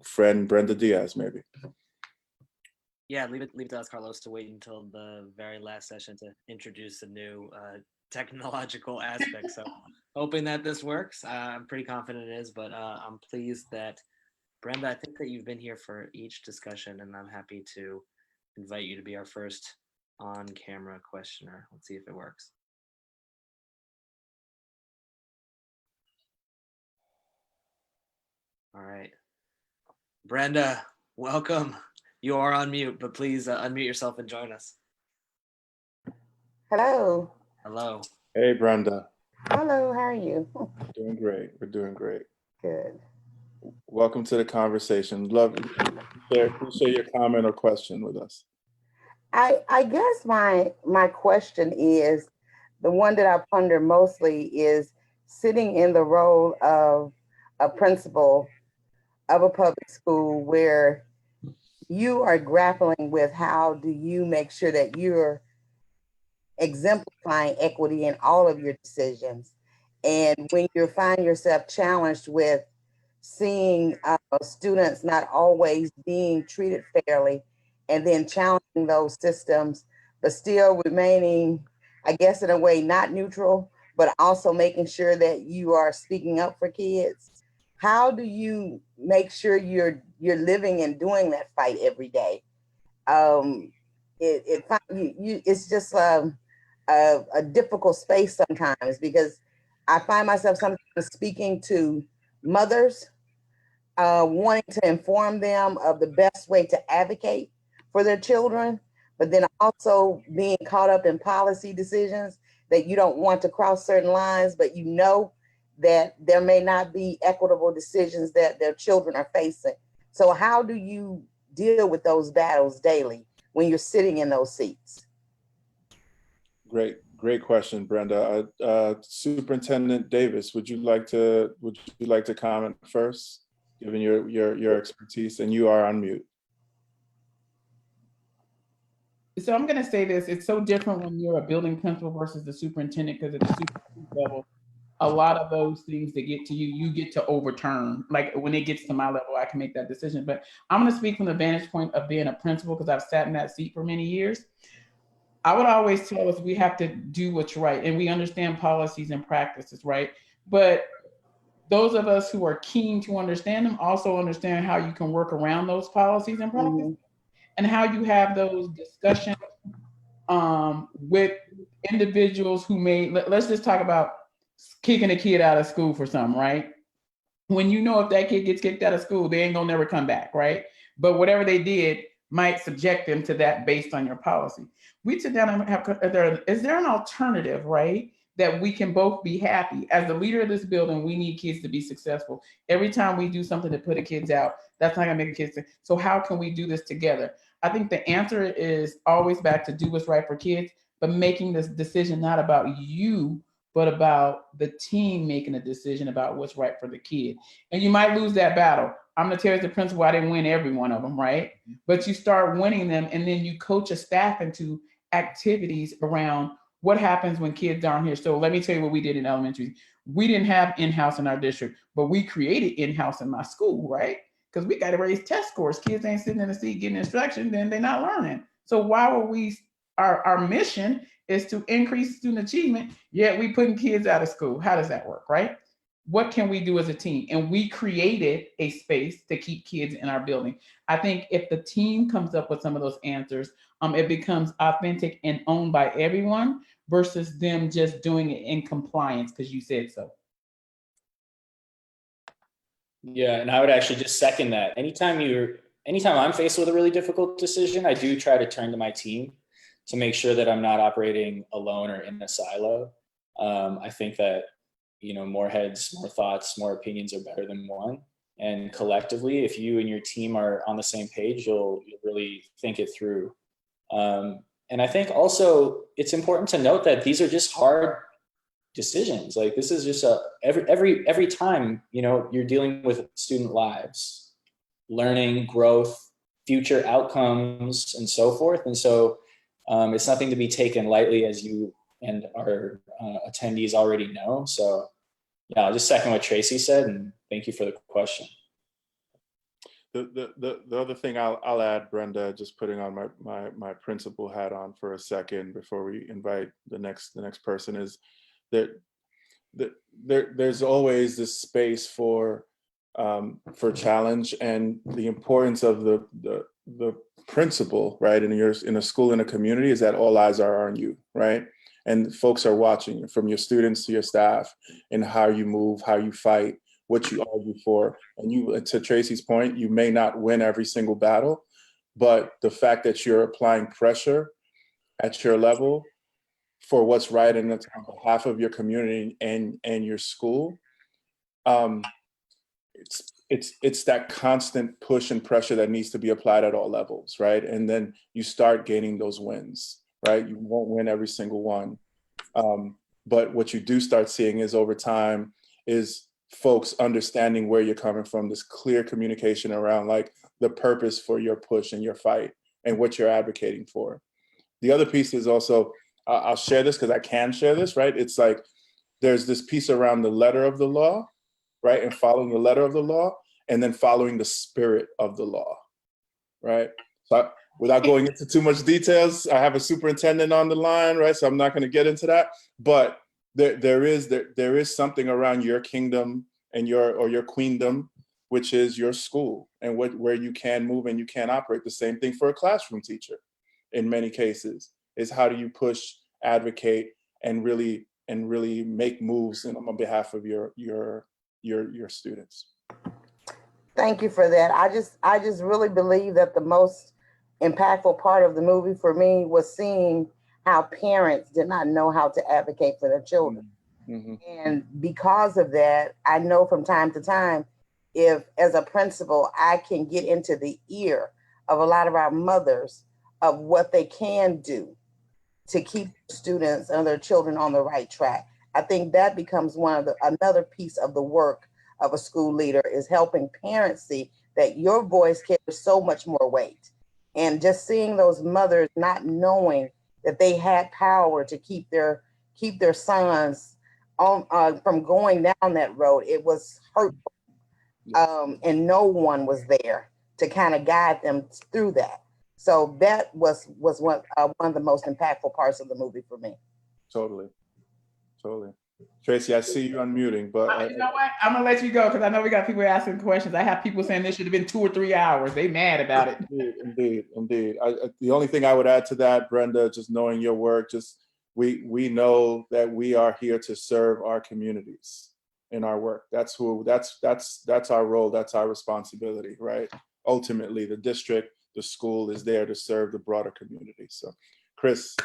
friend Brenda Diaz, maybe. Yeah, leave it to us, Carlos, to wait until the very last session to introduce a new technological aspect. So hoping that this works. I'm pretty confident it is, but I'm pleased that, Brenda, I think that you've been here for each discussion, and I'm happy to invite you to be our first on-camera questioner. Let's see if it works. All right. Brenda, welcome. You are on mute, but please unmute yourself and join us. Hello. Hello. Hey, Brenda. Hello, how are you? Doing great. We're doing great. Good. Welcome to the conversation. Love to share your comment or question with us. I guess my question is, the one that I ponder mostly is sitting in the role of a principal of a public school where you are grappling with how do you make sure that you're exemplifying equity in all of your decisions. And when you find yourself challenged with seeing students not always being treated fairly, and then challenging those systems, but still remaining, I guess, in a way, not neutral, but also making sure that you are speaking up for kids. How do you make sure you're living and doing that fight every day? It's just a difficult space sometimes, because I find myself sometimes speaking to mothers, wanting to inform them of the best way to advocate for their children, but then also being caught up in policy decisions that you don't want to cross certain lines, but you know that there may not be equitable decisions that their children are facing. So how do you deal with those battles daily when you're sitting in those seats? Great question, Brenda. Superintendent Davis, would you like to comment first, given your expertise? And you are on mute. So I'm going to say this, it's so different when you're a building principal versus the superintendent, because at the superintendent level, a lot of those things that get to you, you get to overturn. Like when it gets to my level, I can make that decision. But I'm going to speak from the vantage point of being a principal, because I've sat in that seat for many years. I would always tell us we have to do what's right, and we understand policies and practices, right? But those of us who are keen to understand them also understand how you can work around those policies and practices, and how you have those discussions with individuals who may, let's just talk about kicking a kid out of school for something, right? When you know if that kid gets kicked out of school, they ain't gonna never come back, right? But whatever they did might subject them to that based on your policy. We sit down and have, is there an alternative, right? That we can both be happy. As the leader of this building, we need kids to be successful. Every time we do something to put the kids out, that's not gonna make the kids. So how can we do this together? I think the answer is always back to do what's right for kids, but making this decision not about you, but about the team making a decision about what's right for the kid. And you might lose that battle. I'm gonna tell you as the principal, I didn't win every one of them, right? But you start winning them, and then you coach a staff into activities around what happens when kids aren't here. So let me tell you what we did in elementary. We didn't have in-house in our district, but we created in-house in my school, right? Because we got to raise test scores. Kids ain't sitting in the seat getting instruction, then they're not learning. So why would we, our mission is to increase student achievement, yet we putting kids out of school. How does that work, right? what can we do as a team? And we created a space to keep kids in our building. I think if the team comes up with some of those answers, it becomes authentic and owned by everyone versus them just doing it in compliance because you said so. Yeah, and I would actually just second that. Anytime I'm faced with a really difficult decision, I do try to turn to my team to make sure that I'm not operating alone or in a silo. I think that, more heads, more thoughts, more opinions are better than one. And collectively, if you and your team are on the same page, you'll really think it through. And I think also it's important to note that these are just hard decisions. Like this is just every time, you're dealing with student lives, learning, growth, future outcomes, and so forth. And so it's nothing to be taken lightly, as you and our attendees already know. So yeah, I'll just second what Tracy said, and thank you for the question. The other thing I'll add, Brenda, just putting on my principal hat on for a second before we invite the next person, is that there's always this space for challenge, and the importance of the principal, right? In a school, in a community, is that all eyes are on you, right? And folks are watching you, from your students to your staff, and how you move, how you fight, what you argue for. And to Tracy's point, you may not win every single battle, but the fact that you're applying pressure at your level for what's right on behalf of your community and your school, it's that constant push and pressure that needs to be applied at all levels, right? And then you start gaining those wins, right? You won't win every single one, but what you do start seeing is, over time, is folks understanding where you're coming from, this clear communication around like the purpose for your push and your fight and what you're advocating for. The other piece is also, I'll share this because I can share this, right? It's like there's this piece around the letter of the law, right? And following the letter of the law, and then following the spirit of the law, right? So without going into too much details, I have a superintendent on the line, right? So I'm not going to get into that, but there is something around your kingdom and your queendom, which is your school, and where you can move and you can operate. The same thing for a classroom teacher in many cases, is how do you push, advocate, and really make moves on behalf of your students. Thank you for that. I just really believe that the most impactful part of the movie for me was seeing how parents did not know how to advocate for their children. Mm-hmm. And because of that, I know from time to time, if as a principal, I can get into the ear of a lot of our mothers of what they can do to keep students and their children on the right track, I think that becomes another piece of the work of a school leader, is helping parents see that your voice carries so much more weight. And just seeing those mothers not knowing that they had power to keep their sons on from going down that road, it was hurtful. And no one was there to kind of guide them through that. So that was one of the most impactful parts of the movie for me. Totally. Tracy, I see you unmuting, but you know what? I'm gonna let you go because I know we got people asking questions. I have people saying this should have been 2 or 3 hours. They mad about it. Indeed. The only thing I would add to that, Brenda, just knowing your work, we know that we are here to serve our communities in our work. That's our role. That's our responsibility, right? Ultimately, the district, the school is there to serve the broader community. So, Chris,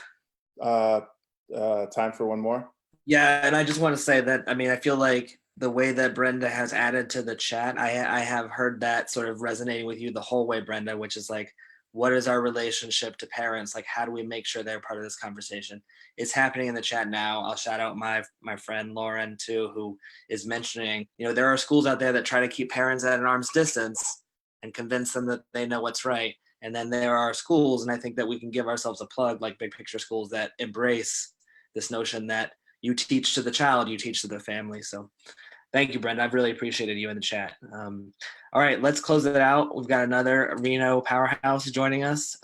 time for one more. Yeah, and I just want to say that, I feel like the way that Brenda has added to the chat, I have heard that sort of resonating with you the whole way, Brenda, which is like, what is our relationship to parents? Like, how do we make sure they're part of this conversation? It's happening in the chat now. I'll shout out my friend Lauren too, who is mentioning, there are schools out there that try to keep parents at an arm's distance and convince them that they know what's right. And then there are schools, and I think that we can give ourselves a plug, like Big Picture schools, that embrace this notion that you teach to the child, you teach to the family. So thank you, Brenda. I've really appreciated you in the chat. All right, let's close it out. We've got another Reno powerhouse joining us.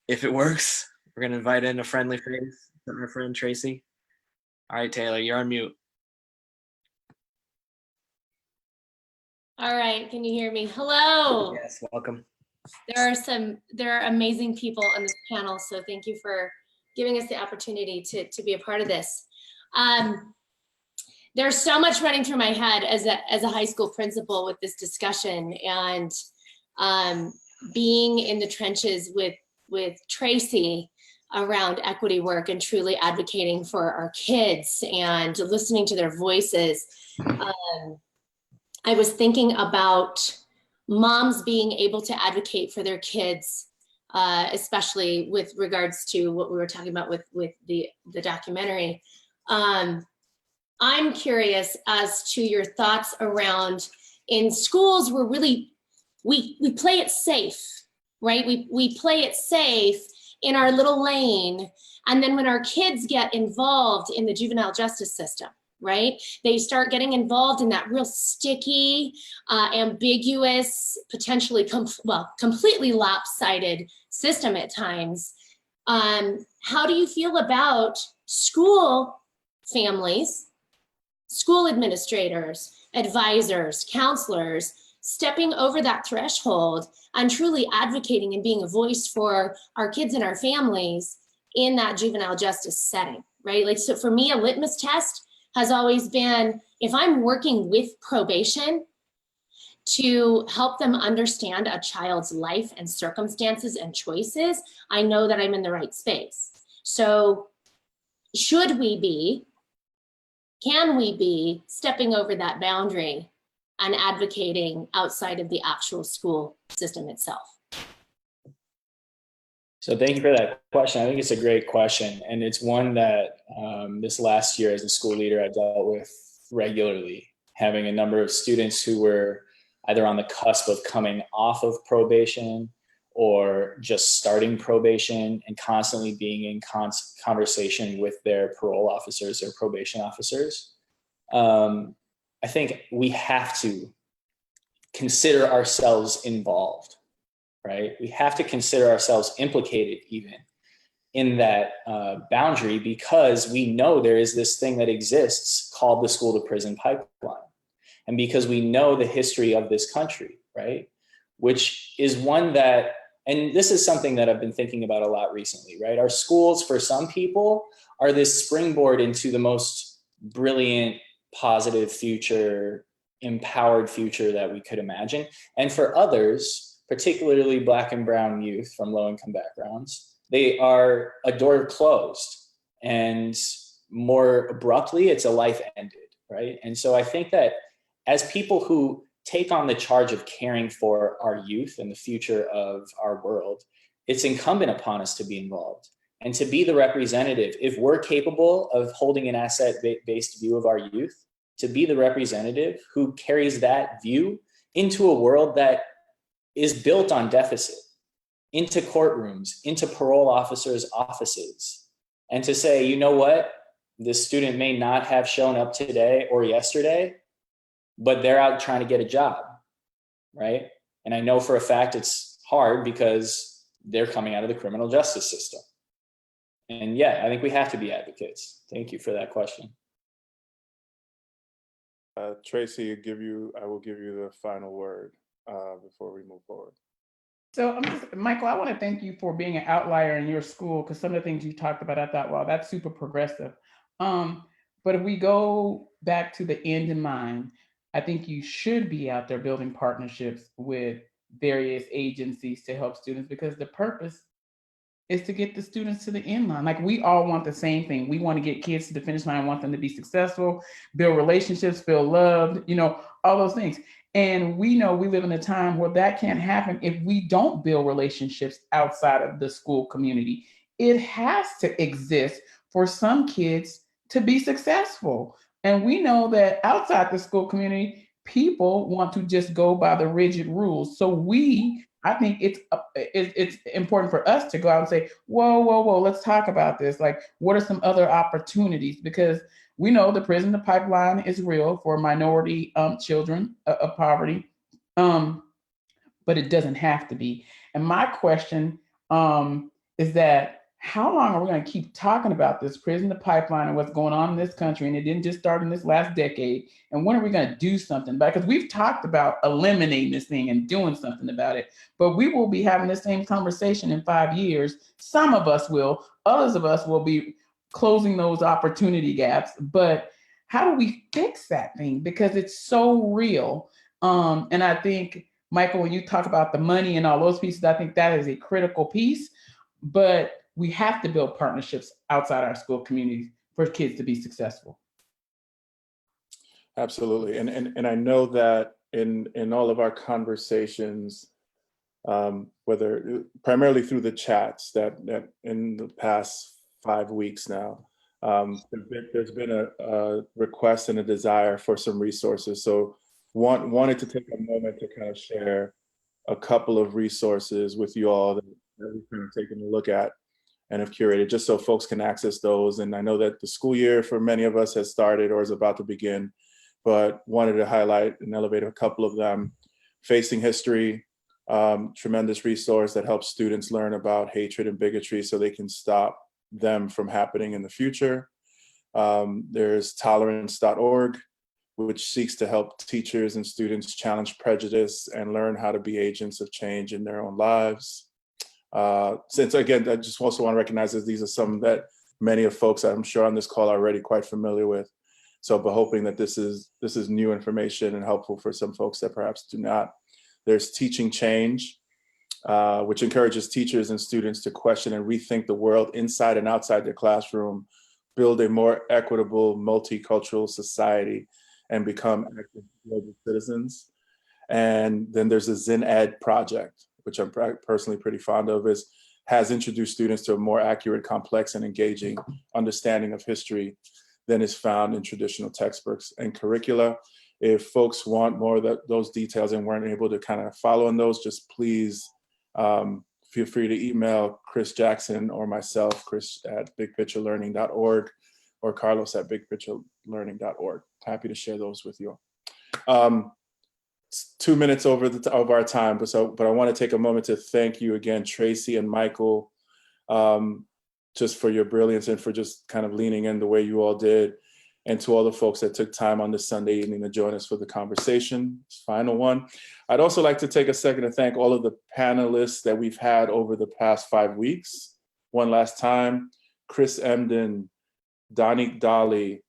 If it works, we're going to invite in a friendly face, our friend Tracy. All right, Taylor, you're on mute. All right, can you hear me? Hello. Yes, welcome. There are amazing people on this panel, so thank you for giving us the opportunity to be a part of this. There's so much running through my head as a high school principal with this discussion, and being in the trenches with Tracy around equity work and truly advocating for our kids and listening to their voices. I was thinking about moms being able to advocate for their kids, especially with regards to what we were talking about with the documentary. I'm curious as to your thoughts around, in schools, we're really, we play it safe, right? We play it safe in our little lane. And then when our kids get involved in the juvenile justice system, right? They start getting involved in that real sticky, ambiguous, potentially completely lopsided system at times. How do you feel about school families, school administrators, advisors, counselors, stepping over that threshold and truly advocating and being a voice for our kids and our families in that juvenile justice setting, right? Like, so for me, a litmus test has always been, if I'm working with probation to help them understand a child's life and circumstances and choices, I know that I'm in the right space. So should we be, can we be stepping over that boundary and advocating outside of the actual school system itself? So thank you for that question. I think it's a great question. And it's one that this last year as a school leader, I dealt with regularly, having a number of students who were either on the cusp of coming off of probation or just starting probation and constantly being in conversation with their parole officers or probation officers. I think we have to consider ourselves involved, right? We have to consider ourselves implicated even in that boundary, because we know there is this thing that exists called the school to prison pipeline. And because we know the history of this country, right? Which is one that, and this is something that I've been thinking about a lot recently, right? Our schools, for some people, are this springboard into the most brilliant, positive future, empowered future that we could imagine. And for others, particularly Black and brown youth from low-income backgrounds, they are a door closed, and more abruptly, it's a life ended, right? And so I think that as people who take on the charge of caring for our youth and the future of our world, it's incumbent upon us to be involved and to be the representative. If we're capable of holding an asset-based view of our youth, to be the representative who carries that view into a world that is built on deficit, into courtrooms, into parole officers' offices, and to say, you know what, this student may not have shown up today or yesterday, but they're out trying to get a job, right? And I know for a fact it's hard because they're coming out of the criminal justice system. And yeah, I think we have to be advocates. Thank you for that question. Tracy, I will give you the final word before we move forward. So Michael, I want to thank you for being an outlier in your school, because some of the things you talked about, I thought, wow, that's super progressive. But if we go back to the end in mind, I think you should be out there building partnerships with various agencies to help students, because the purpose is to get the students to the end line. Like, we all want the same thing. We want to get kids to the finish line, want them to be successful, build relationships, feel loved, all those things. And we know we live in a time where that can't happen if we don't build relationships outside of the school community. It has to exist for some kids to be successful. And we know that outside the school community, people want to just go by the rigid rules. So I think it's important for us to go out and say, whoa, let's talk about this. Like, what are some other opportunities? Because we know the prison to pipeline is real for minority children of poverty, but it doesn't have to be. And my question is that how long are we going to keep talking about this prison to pipeline and what's going on in this country? And it didn't just start in this last decade. And when are we going to do something about it? Because we've talked about eliminating this thing and doing something about it, but we will be having the same conversation in 5 years. Some of us will, others of us will be closing those opportunity gaps. But how do we fix that thing? Because it's so real. And I think, Michael, when you talk about the money and all those pieces, I think that is a critical piece. But we have to build partnerships outside our school communities for kids to be successful. Absolutely. And I know that in all of our conversations, whether primarily through the chats that in the past 5 weeks now, there's been a request and a desire for some resources. So wanted to take a moment to kind of share a couple of resources with you all that we've kind of taken a look at and have curated, just so folks can access those. And I know that the school year for many of us has started or is about to begin, but wanted to highlight and elevate a couple of them. Facing History, tremendous resource that helps students learn about hatred and bigotry so they can stop them from happening in the future. There's tolerance.org, which seeks to help teachers and students challenge prejudice and learn how to be agents of change in their own lives. Since again, I just also want to recognize that these are some that many of folks I'm sure on this call are already quite familiar with. So, but hoping that this is new information and helpful for some folks that perhaps do not. There's Teaching Change, which encourages teachers and students to question and rethink the world inside and outside their classroom, build a more equitable, multicultural society, and become active global citizens. And then there's the Zen Ed project, which I'm personally pretty fond of, has introduced students to a more accurate, complex, and engaging understanding of history than is found in traditional textbooks and curricula. If folks want more of those details and weren't able to kind of follow on those, just please feel free to email Chris Jackson or myself, chris@bigpicturelearning.org, or carlos@bigpicturelearning.org. Happy to share those with you. 2 minutes over of our time, but I want to take a moment to thank you again, Tracy and Michael, just for your brilliance and for just kind of leaning in the way you all did, and to all the folks that took time on this Sunday evening to join us for the conversation, this final one. I'd also like to take a second to thank all of the panelists that we've had over the past 5 weeks. One last time, Chris Emden, Donique Dolly,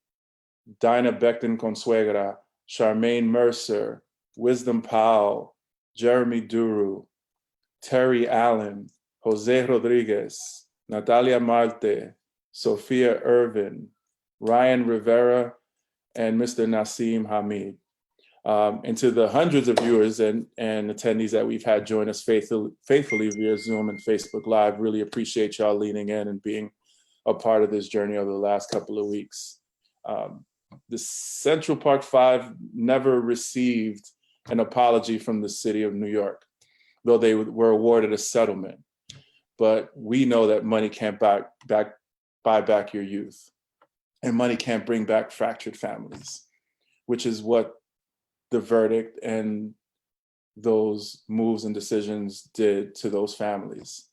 Dinah Becton Consuegra, Charmaine Mercer, Wisdom Powell, Jeremy Duru, Terry Allen, Jose Rodriguez, Natalia Marte, Sophia Irvin, Ryan Rivera, and Mr. Nasim Hamid. And to the hundreds of viewers and attendees that we've had join us faithfully via Zoom and Facebook Live, really appreciate y'all leaning in and being a part of this journey over the last couple of weeks. The Central Park Five never received an apology from the city of New York, though they were awarded a settlement. But we know that money can't buy back your youth, and money can't bring back fractured families, which is what the verdict and those moves and decisions did to those families.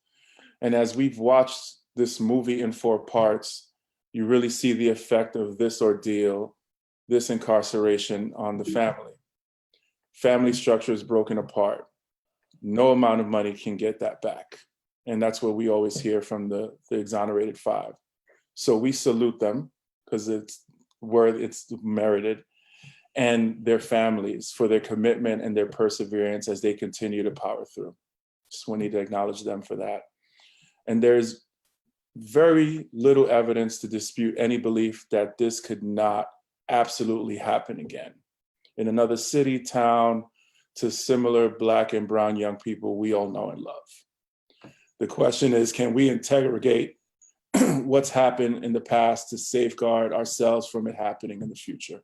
And as we've watched this movie in 4 parts, you really see the effect of this ordeal, this incarceration on the family. Family structure is broken apart. No amount of money can get that back. And that's what we always hear from the exonerated 5. So we salute them because it's merited, and their families for their commitment and their perseverance as they continue to power through. Just we need to acknowledge them for that. And there's very little evidence to dispute any belief that this could not absolutely happen again in another city, town, to similar Black and brown young people we all know and love. The question is, can we interrogate what's happened in the past to safeguard ourselves from it happening in the future?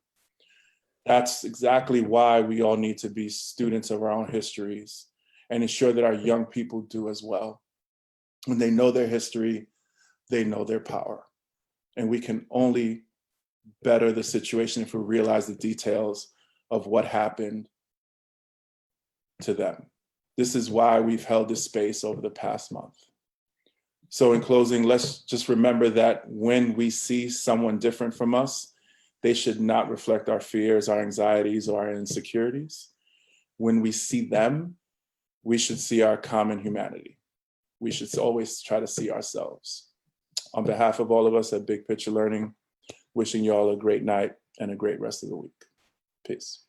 That's exactly why we all need to be students of our own histories and ensure that our young people do as well. When they know their history, they know their power. And we can only better the situation if we realize the details of what happened to them. This is why we've held this space over the past month. So in closing, let's just remember that when we see someone different from us, they should not reflect our fears, our anxieties, or our insecurities. When we see them, we should see our common humanity. We should always try to see ourselves. On behalf of all of us at Big Picture Learning, wishing you all a great night and a great rest of the week. Peace.